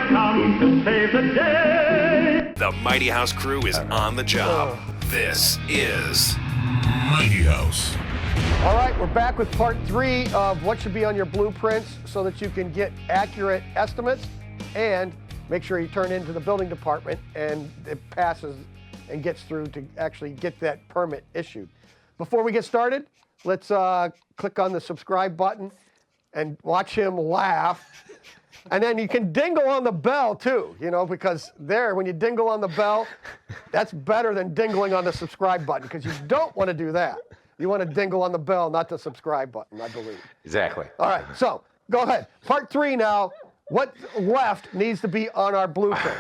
come to save the day. The Mighty House crew is on the job. This is Mighty House. All right, we're back with part 3 of what should be on your blueprints so that you can get accurate estimates and make sure you turn into the building department and it passes and gets through to actually get that permit issued. Before we get started, let's click on the subscribe button and watch him laugh. And then you can dingle on the bell too, you know, because there, when you dingle on the bell, that's better than dingling on the subscribe button because you don't want to do that. You want to dingle on the bell, not the subscribe button, I believe. Exactly. All right, so go ahead. Part 3 now. What left needs to be on our blueprints?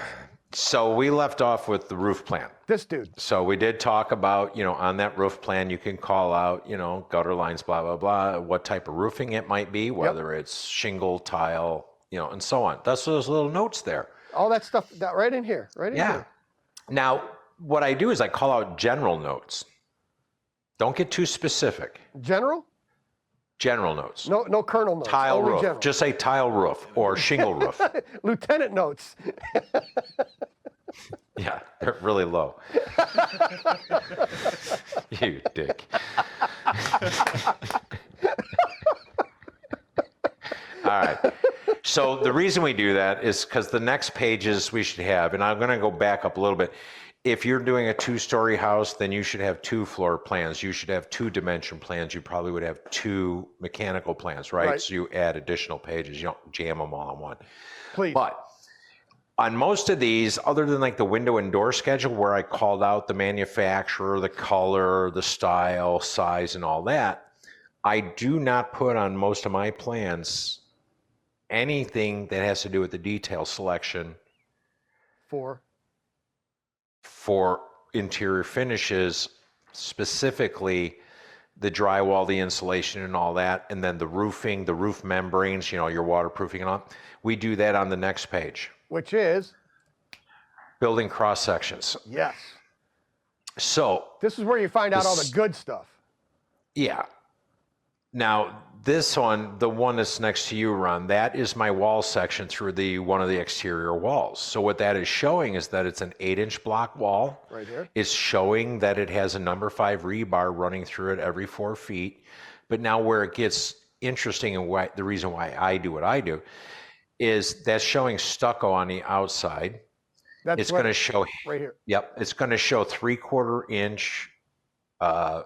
So we left off with the roof plan. This dude. So we did talk about, on that roof plan, you can call out, gutter lines, blah, blah, blah, what type of roofing it might be, whether it's shingle, tile, and so on. That's those little notes there. All that stuff right in here, right in here. Now, what I do is I call out general notes. Don't get too specific. General? General notes. No kernel notes. Tile only roof. General. Just say tile roof or shingle roof. Lieutenant notes. Yeah, they're really low. You dick. All right. So the reason we do that is because the next pages we should have, and I'm going to go back up a little bit. If you're doing a 2-story house, then you should have 2 floor plans. You should have 2 dimension plans. You probably would have 2 mechanical plans, right? So you add additional pages. You don't jam them all in one. Please. But on most of these, other than like the window and door schedule where I called out the manufacturer, the color, the style, size, and all that, I do not put on most of my plans anything that has to do with the detail selection for interior finishes, specifically the drywall, the insulation and all that, and then the roofing, the roof membranes, your waterproofing and all. We do that on the next page. Which is? Building cross sections. Yes. So. This is where you find out all the good stuff. Yeah. Now, this one, the one that's next to you, Ron, that is my wall section through one of the exterior walls. So what that is showing is that it's an 8-inch block wall. Right here. It's showing that it has a number 5 rebar running through it every 4 feet. But now where it gets interesting and the reason why I do what I do is that's showing stucco on the outside. It's going to show right here. Yep. It's going to show 3/4 inch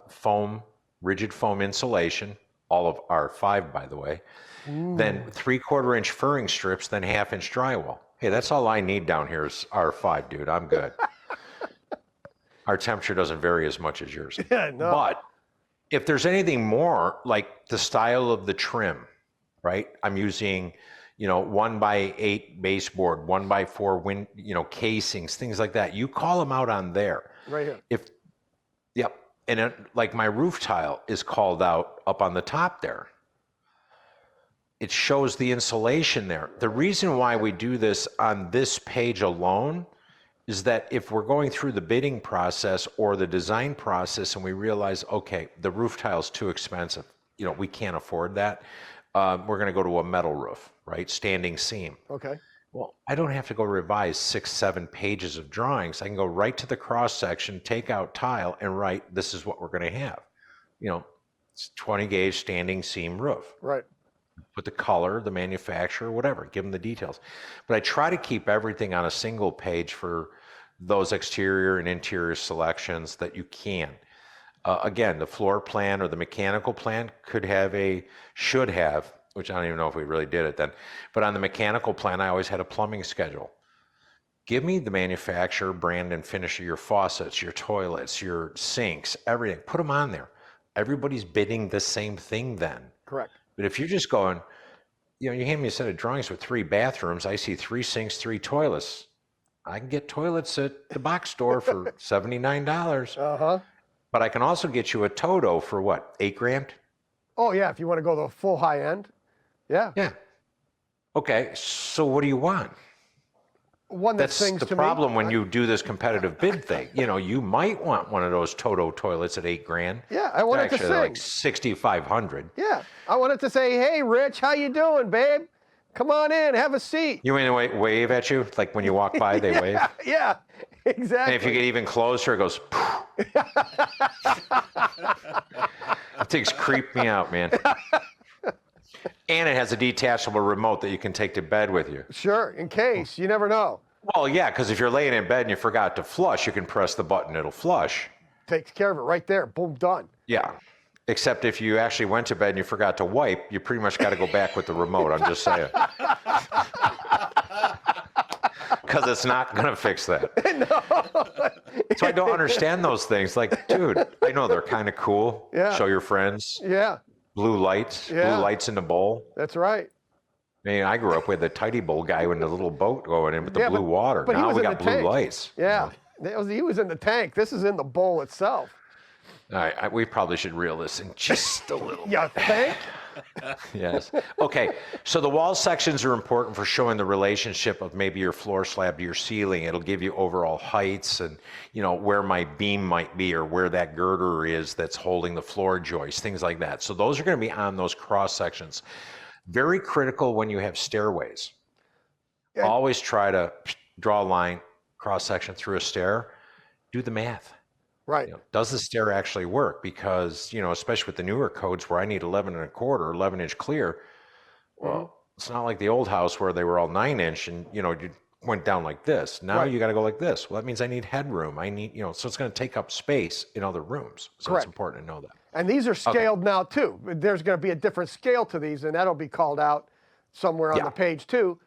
foam, rigid foam insulation. All of R5, by the way. Ooh. Then 3/4 inch furring strips, then 1/2 inch drywall. Hey, that's all I need down here is R5, dude. I'm good. Our temperature doesn't vary as much as yours. Yeah, no. But if there's anything more, like the style of the trim, right? I'm using, 1x8 baseboard, 1x4 casings, things like that. You call them out on there. Right here. Yep. And like my roof tile is called out up on the top there. It shows the insulation there. The reason why we do this on this page alone is that if we're going through the bidding process or the design process and we realize, okay, the roof tile is too expensive, we can't afford that, we're going to go to a metal roof, right? Standing seam. Okay. Well, I don't have to go revise 6-7 pages of drawings. I can go right to the cross section, take out tile, and write, this is what we're going to have. It's 20 gauge standing seam roof. Right. Put the color, the manufacturer, whatever, give them the details. But I try to keep everything on a single page for those exterior and interior selections that you can. Again, the floor plan or the mechanical plan should have, which I don't even know if we really did it then. But on the mechanical plan, I always had a plumbing schedule. Give me the manufacturer, brand, and finish of your faucets, your toilets, your sinks, everything. Put them on there. Everybody's bidding the same thing then. Correct. But if you're just going, you hand me a set of drawings with 3 bathrooms, I see 3 sinks, 3 toilets. I can get toilets at the box store for $79. Uh-huh. But I can also get you a Toto for what, $8,000? Oh yeah, if you want to go the full high end. Yeah. Yeah. Okay, so what do you want? One that sings to me. That's the problem when you do this competitive bid thing. You might want one of those Toto toilets at $8,000. Yeah, I want it to sing. They're like $6,500. Yeah, I want it to say, "Hey, Rich, how you doing, babe? come on in, have a seat. You mean they wave at you? Like when you walk by, they wave? Yeah, exactly. And if you get even closer, it goes, That thing's creeped me out, man. And it has a detachable remote that you can take to bed with you. Sure, in case, you never know. Well, yeah, because if you're laying in bed and you forgot to flush, you can press the button, it'll flush. Takes care of it right there, boom, done. Yeah. Except if you actually went to bed and you forgot to wipe, you pretty much got to go back with the remote. I'm just saying. Because it's not going to fix that. No. So I don't understand those things. Like, dude, I know they're kind of cool. Yeah. Show your friends. Yeah, Blue lights. Yeah. Blue lights in the bowl. that's right. I mean, I grew up with the tidy bowl guy with the little boat going in with the Yeah, blue water. but he Now was we in got the blue tank. lights. Yeah, he was in the tank. This is in the bowl itself. All right, we probably should reel this in just a little. You think? Yes. Okay. So the wall sections are important for showing the relationship of maybe your floor slab to your ceiling. It'll give you overall heights and, you know, where my beam might be or where that girder is that's holding the floor joist, things like that. So those are going to be on those cross sections. Very critical when you have stairways. Yeah. Always try to draw a line, cross section through a stair. Do the math. Right. You know, does the stair actually work? Because, you know, especially with the newer codes where I need 11 and a quarter, 11-inch clear, well, it's not like the old house where they were all 9-inch and, you know, you went down like this. Now Right. you got to go like this. Well, that means I need headroom. I need, you know, so it's going to take up space in other rooms. So Correct. it's important to know that. And these are scaled now too. There's going to be a different scale to these, and that'll be called out somewhere on Yeah. the page too.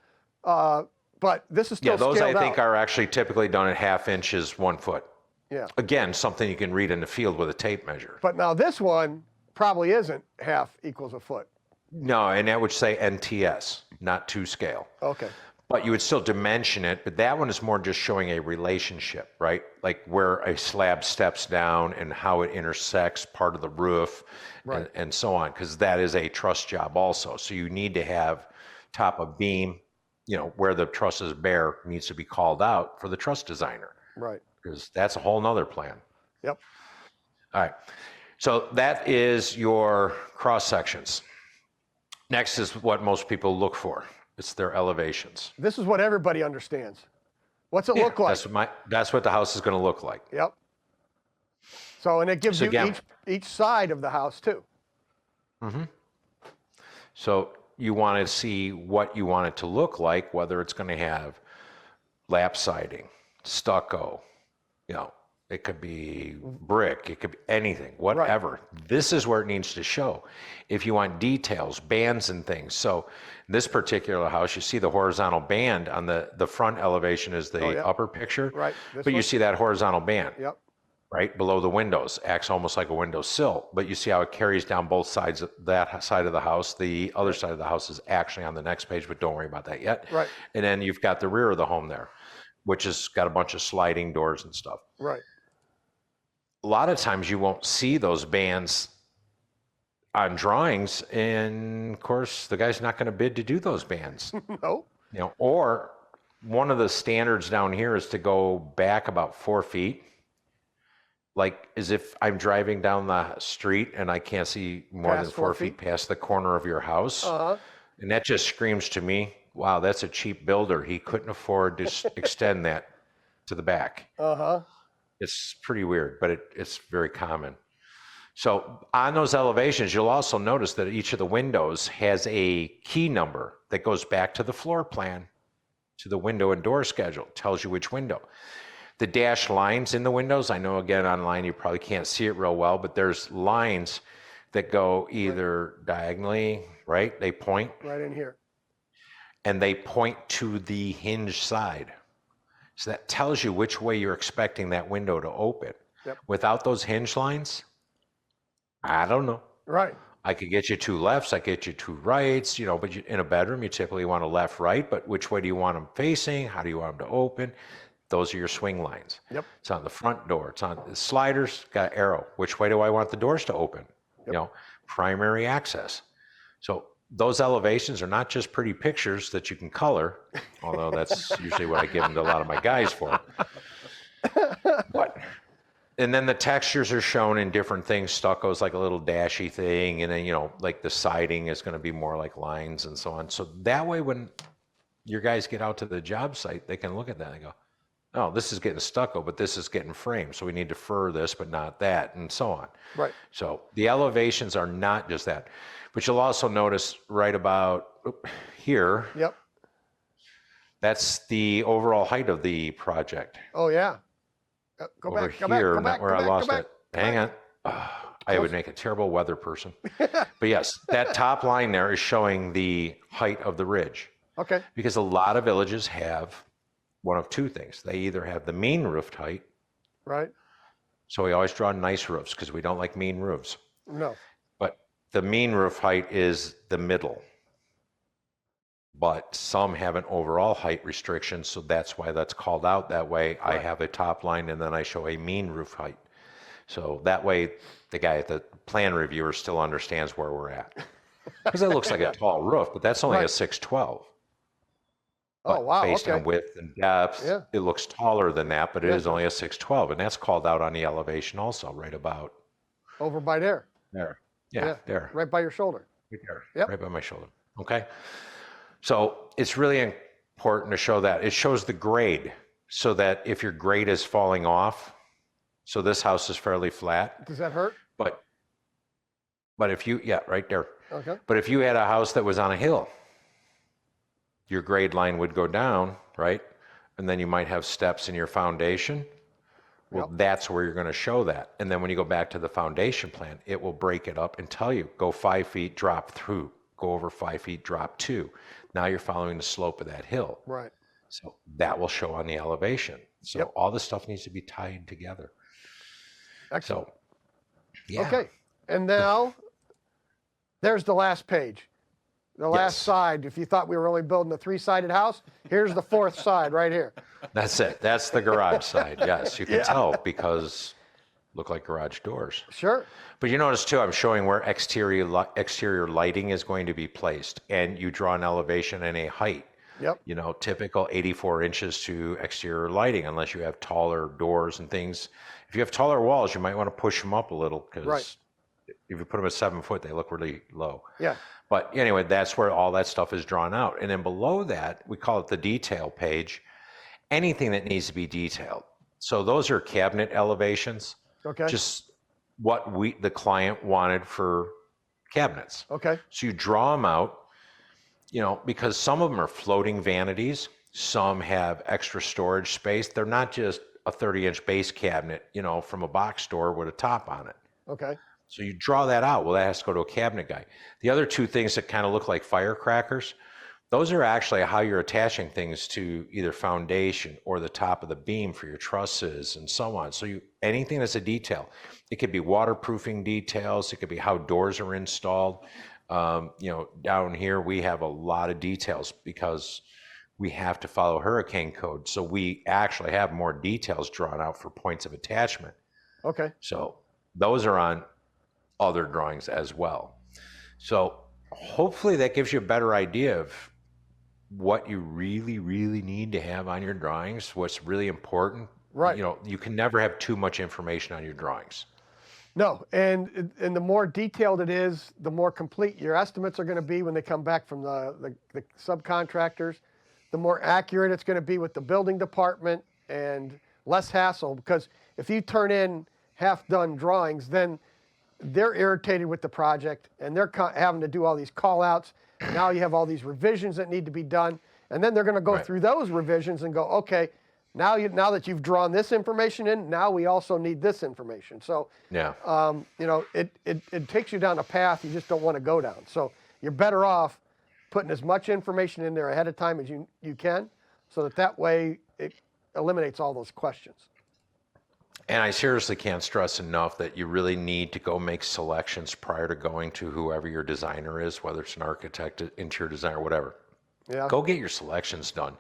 But this is still Yeah, those scaled I think out. are actually typically done at 1/2 inches, 1 foot. Yeah. Again, something you can read in the field with a tape measure. But now this one probably isn't 1/2 equals a foot. No, and that would say NTS, not to scale. Okay. But you would still dimension it, but that one is more just showing a relationship, right? Like where a slab steps down and how it intersects part of the roof Right. and so on, because that is a truss job also. So you need to have top of beam, you know, where the truss is bare needs to be called out for the truss designer, Right. because that's a whole nother plan. Yep. All right. So that is your cross sections. Next is what most people look for. It's their elevations. This is what everybody understands. What's it look like? That's what the house is going to look like. Yep. So, and it gives So you again- each side of the house too. So you want to see what you want it to look like, whether it's going to have lap siding, stucco, you know, it could be brick, it could be anything, whatever. This is where it needs to show. If you want details, bands and things. So this particular house, you see the horizontal band on the front elevation is the yeah. upper picture. Right, this But you one. see that horizontal band. Yep. Right below the windows, acts almost like a window sill, but you see how it carries down both sides of that side of the house. The other side of the house is actually on the next page, but don't worry about that yet. Right. And then you've got the rear of the home there, which has got a bunch of sliding doors and stuff. Right. A lot of times you won't see those bands on drawings, and of course the guy's not going to bid to do those bands. No. You know, or one of the standards down here is to go back about 4 feet. Like as if I'm driving down the street and I can't see more Past than 4 4 feet feet? past the corner of your house. Uh-huh. And that just screams to me, wow, that's a cheap builder. He couldn't afford to extend that to the back. Uh-huh. It's pretty weird, but it's very common. So on those elevations, you'll also notice that each of the windows has a key number that goes back to the floor plan, to the window and door schedule, tells you which window. The dashed lines in the windows, I know again online you probably can't see it real well, but there's lines that go either diagonally, right? They point, Right in here. and they point to the hinge side. So that tells you which way you're expecting that window to open. Yep. Without those hinge lines, I don't know. Right. I could get you 2 lefts, I could get you 2 rights, you know, but in a bedroom, you typically want a left, right, but which way do you want them facing? How do you want them to open? Those are your swing lines. Yep. It's on the front door. It's on the sliders, got an arrow. Which way do I want the doors to open? You know, primary access. So those elevations are not just pretty pictures that you can color, although that's usually what I give them to a lot of my guys for. But And then the textures are shown in different things. Stucco's like a little dashy thing, and then like the siding is going to be more like lines and so on. So that way, when your guys get out to the job site, they can look at that and go, "Oh, this is getting stucco, but this is getting framed. So we need to fur this, but not that," and so on. Right. So the elevations are not just that, but you'll also notice right about here. Yep. That's the overall height of the project. Oh yeah. Go Over back. Go here, back. not Go where back. I lost Go back. it. Hang on. I would make a terrible weather person. But yes, that top line there is showing the height of the ridge. Okay. Because a lot of villages have one of two things. They either have the mean roof height. Right. So we always draw nice roofs because we don't like mean roofs. No. But the mean roof height is the middle. But some have an overall height restriction, so that's why that's called out that way. I have a top line and then I show a mean roof height. So that way the guy at the plan reviewer still understands where we're at. Because it looks like a tall roof, but that's only a 612. Oh, wow. Based on width and depth, it looks taller than that, but it is only a 612. And that's called out on the elevation also, right about over by there. There. Yeah, there. Right by your shoulder. Right there. Yep. Right by my shoulder. Okay. So it's really important to show that. It shows the grade so that if your grade is falling off, so this house is fairly flat. Does that hurt? But if you, right there. Okay. But if you had a house that was on a hill, your grade line would go down, right? And then you might have steps in your foundation. Well, that's where you're going to show that. And then when you go back to the foundation plan, it will break it up and tell you, go 5 feet, drop through, go over 5 feet, drop 2. Now you're following the slope of that hill. Right. So that will show on the elevation. So all this stuff needs to be tied together. Excellent. So, yeah. Okay. And now there's the last page. The last side. If you thought we were only building a 3-sided house, here's the 4th side right here. That's it. That's the garage side. Yes, you can tell because look like garage doors. Sure. But you notice too, I'm showing where exterior lighting is going to be placed, and you draw an elevation and a height. Yep. Typical 84 inches to exterior lighting, unless you have taller doors and things. If you have taller walls, you might want to push them up a little because if you put them at 7 foot, they look really low. Yeah. But anyway, that's where all that stuff is drawn out. And then below that, we call it the detail page. Anything that needs to be detailed. So those are cabinet elevations. Okay. Just what the client wanted for cabinets. Okay. So you draw them out, because some of them are floating vanities. Some have extra storage space. They're not just a 30-inch base cabinet, from a box store with a top on it. Okay. So you draw that out. Well, that has to go to a cabinet guy. The other two things that kind of look like firecrackers, those are actually how you're attaching things to either foundation or the top of the beam for your trusses and so on. So anything that's a detail, it could be waterproofing details. It could be how doors are installed. Down here, we have a lot of details because we have to follow hurricane code. So we actually have more details drawn out for points of attachment. Okay. So those are on other drawings as well. So hopefully that gives you a better idea of what you really, really need to have on your drawings, what's really important. Right. You can never have too much information on your drawings. No, and the more detailed it is, the more complete your estimates are going to be when they come back from the subcontractors. The more accurate it's going to be with the building department and less hassle, because if you turn in half-done drawings, then they're irritated with the project and they're having to do all these call-outs. Now you have all these revisions that need to be done, and then they're going to go through those revisions and go, okay, now that you've drawn this information in, now we also need this information. So it takes you down a path you just don't want to go down. So you're better off putting as much information in there ahead of time as you can, so that way it eliminates all those questions. And I seriously can't stress enough that you really need to go make selections prior to going to whoever your designer is, whether it's an architect, interior designer, whatever. Yeah. Go get your selections done.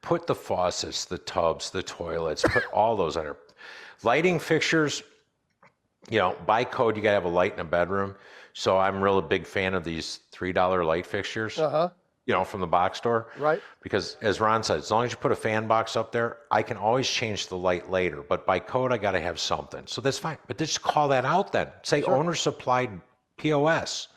Put the faucets, the tubs, the toilets, put all those under. Lighting fixtures, by code, you got to have a light in a bedroom. So I'm really a big fan of these $3 light fixtures. Uh-huh. from the box store. Right. Because as Ron said, as long as you put a fan box up there, I can always change the light later. But by code, I got to have something. So that's fine. But just call that out then. Say owner supplied POS.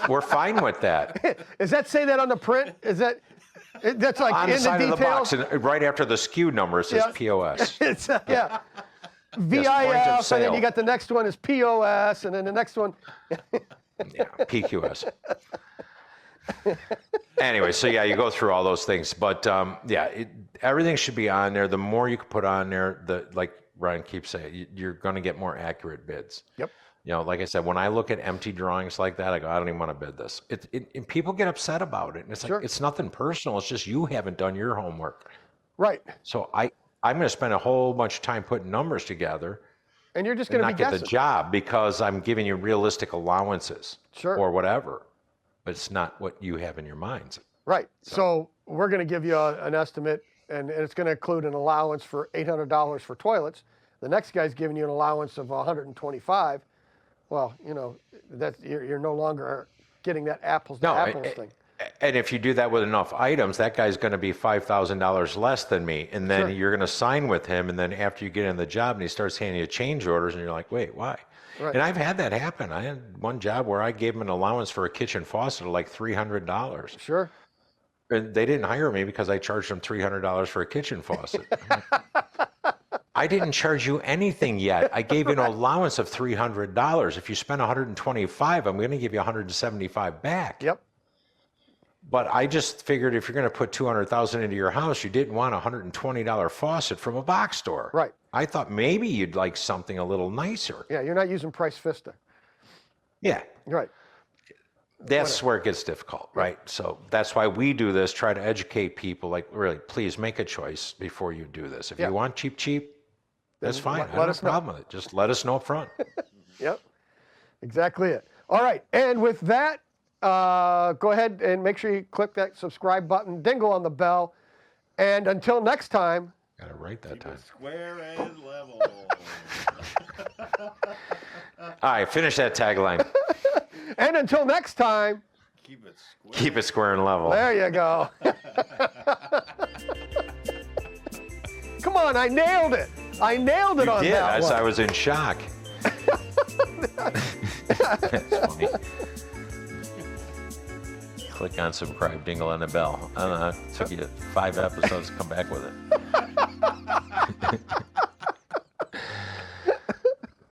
We're fine with that. Does that say that on the print? That's like On in the side the of the details? box, and right after the SKU number, it says Yeah. POS. It's point of VIF, and then sale. you got the next one is POS, and then the next one. Yeah, PQS. Anyway, so yeah, you go through all those things, but everything should be on there. The more you can put on there, like Ryan keeps saying, you're going to get more accurate bids. Yep. Like I said, when I look at empty drawings like that, I go, I don't even want to bid this. And people get upset about it, and it's like it's nothing personal. It's just you haven't done your homework. Right. So I'm going to spend a whole bunch of time putting numbers together. And you're just And going to not be get guessing. the job because I'm giving you realistic allowances or whatever, but it's not what you have in your minds. Right. So we're going to give you an estimate, and it's going to include an allowance for $800 for toilets. The next guy's giving you an allowance of $125. Well, that you're no longer getting that apples to apples thing. And if you do that with enough items, that guy's going to be $5,000 less than me. And then you're going to sign with him. And then after you get in the job and he starts handing you change orders and you're like, wait, why? Right. And I've had that happen. I had one job where I gave him an allowance for a kitchen faucet of like $300. Sure. And they didn't hire me because I charged them $300 for a kitchen faucet. I didn't charge you anything yet. I gave you an allowance of $300. If you spend $125, I'm going to give you $175 back. Yep. But I just figured if you're going to put $200,000 into your house, you didn't want a $120 faucet from a box store. Right. I thought maybe you'd like something a little nicer. Yeah, you're not using Price Vista. Yeah. Right. That's where it gets difficult, right? So that's why we do this, try to educate people, like, really, please make a choice before you do this. If you want cheap, that's fine. I don't have a problem with it. Just let us know up front. Yep. Exactly it. All right. And with that, go ahead and make sure you click that subscribe button, dingle on the bell. And until next time. Got it right that time. Square and level. All right, finish that tagline. And until next time. Keep it square and level. There you go. Come on, I nailed it. I nailed it on that one. I was in shock. That's funny. Click on subscribe, dingle on the bell. I don't know, it took you 5 episodes to come back with it.